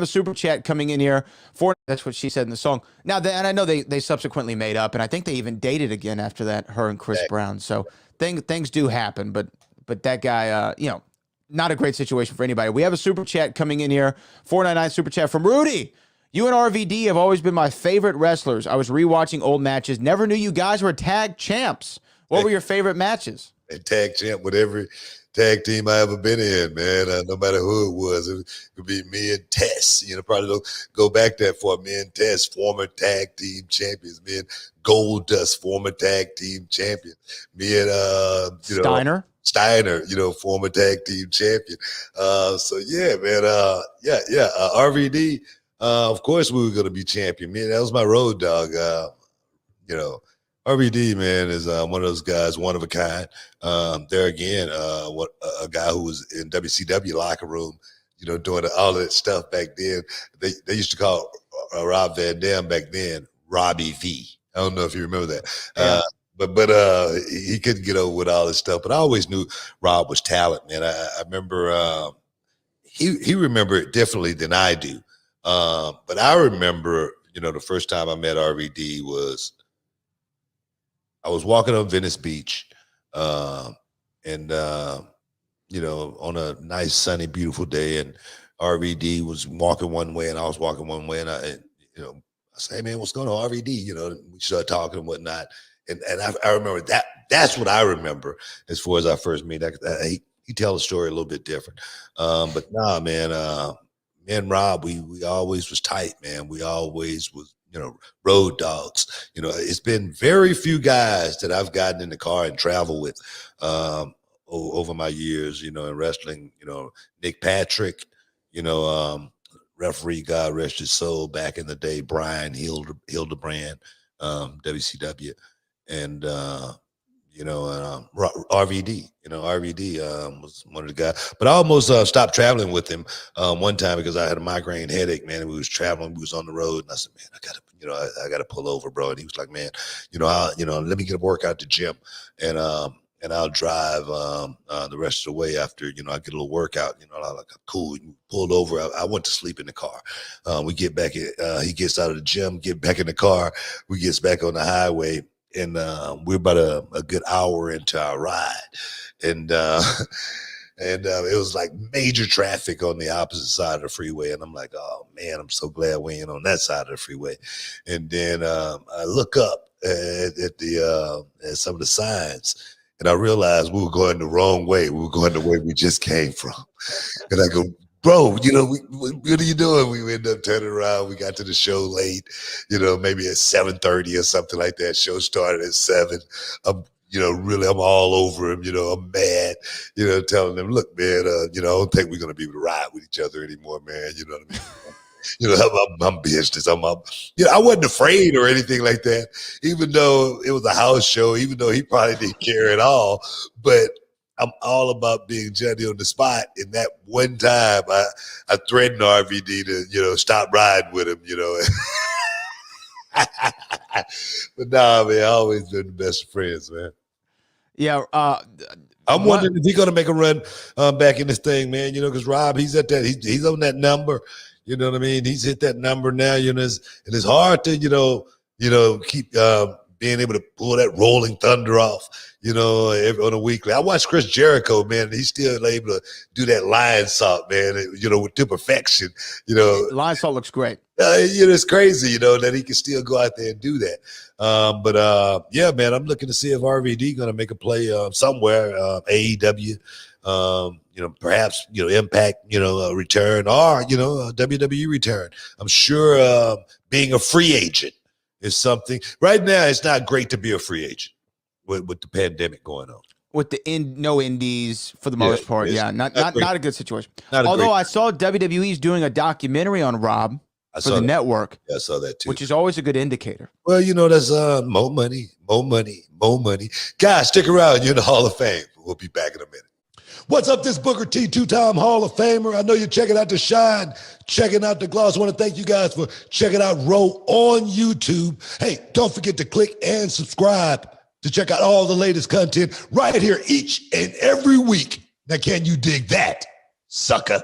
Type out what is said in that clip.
have a super chat coming in here for that's what she said in the song. Now, and I know they subsequently made up, and I think they even dated again after that, her and Chris Brown. So things do happen, but that guy, not a great situation for anybody. We have a super chat coming in here, 499 super chat from Rudy. You and RVD have always been my favorite wrestlers. I was rewatching old matches. Never knew you guys were tag champs. What were your favorite matches? A tag champ with every tag team I ever been in, man. No matter who it was, it could be me and Tess. Probably don't go back that far. Me and Tess, former tag team champions. Me and Goldust, former tag team champion. Me and Steiner. Steiner, former tag team champion. So yeah, man. RVD. Of course, we were going to be champion. Man, that was my road dog. RVD, man, is one of those guys, one of a kind. There again, a guy who was in WCW locker room, doing all that stuff back then. They used to call Rob Van Dam back then Robbie V. I don't know if you remember that. Yeah. But he couldn't get over with all this stuff. But I always knew Rob was talent, man. I remember he remembered it differently than I do. But I remember, the first time I met RVD was I was walking on Venice Beach, and on a nice, sunny, beautiful day, and RVD was walking one way, and I was walking one way, and I say, hey, man, what's going on, RVD? We started talking and whatnot, and I remember that. That's what I remember as far as our first meeting. He tell the story a little bit different, but nah, man. Me and Rob, we always was tight, man. We always was, road dogs. It's been very few guys that I've gotten in the car and traveled with over my years, in wrestling. Nick Patrick, referee, God rest his soul, back in the day, Brian Hildebrand, WCW, and RVD. RVD was one of the guys. But I almost stopped traveling with him one time because I had a migraine headache, man. And we was traveling, we was on the road, and I said, man, I gotta pull over, bro. And he was like, man, let me get a workout at the gym, and I'll drive the rest of the way after, I get a little workout. I'm like, cool. We pulled over. I went to sleep in the car. We get back. He gets out of the gym, get back in the car. We gets back on the highway. And we're about a good hour into our ride, and it was like major traffic on the opposite side of the freeway. And I'm like, oh man, I'm so glad we ain't on that side of the freeway. And then I look up at some of the signs, and I realized we were going the wrong way. We were going the way we just came from. And I go, bro, what are you doing? We ended up turning around. We got to the show late, maybe at 7:30 or something like that. Show started at 7. I'm all over him. I'm mad, telling him, look, man, I don't think we're going to be able to ride with each other anymore, man. You know what I mean? I'm business. I wasn't afraid or anything like that, even though it was a house show, even though he probably didn't care at all. But I'm all about being Johnny on the spot. And that one time I threatened RVD to, stop riding with him, But nah, man, I always been the best of friends, man. Yeah. I'm wondering if he's going to make a run back in this thing, man, because Rob, he's at that, he's on that number, you know what I mean? He's hit that number now, and it's hard to, keep being able to pull that rolling thunder off, on a weekly. I watched Chris Jericho, man. He's still able to do that lion salt, man, to perfection, Lion salt looks great. It's crazy, that he can still go out there and do that. But yeah, man, I'm looking to see if RVD going to make a play somewhere, AEW, perhaps, Impact, return, or, WWE return. I'm sure being a free agent is something. Right now, it's not great to be a free agent with the pandemic going on. With no indies for the most part. Yeah, not a good situation. Although I saw WWE's doing a documentary on Rob for the network. Yeah, I saw that too. Which is always a good indicator. Well, that's more money. Guys, stick around. You're in the Hall of Fame. We'll be back in a minute. What's up, this Booker T, 2-time Hall of Famer. I know you're checking out The Shine, checking out The Gloss. I want to thank you guys for checking out Row on YouTube. Hey, don't forget to click and subscribe to check out all the latest content right here each and every week. Now, can you dig that, sucker?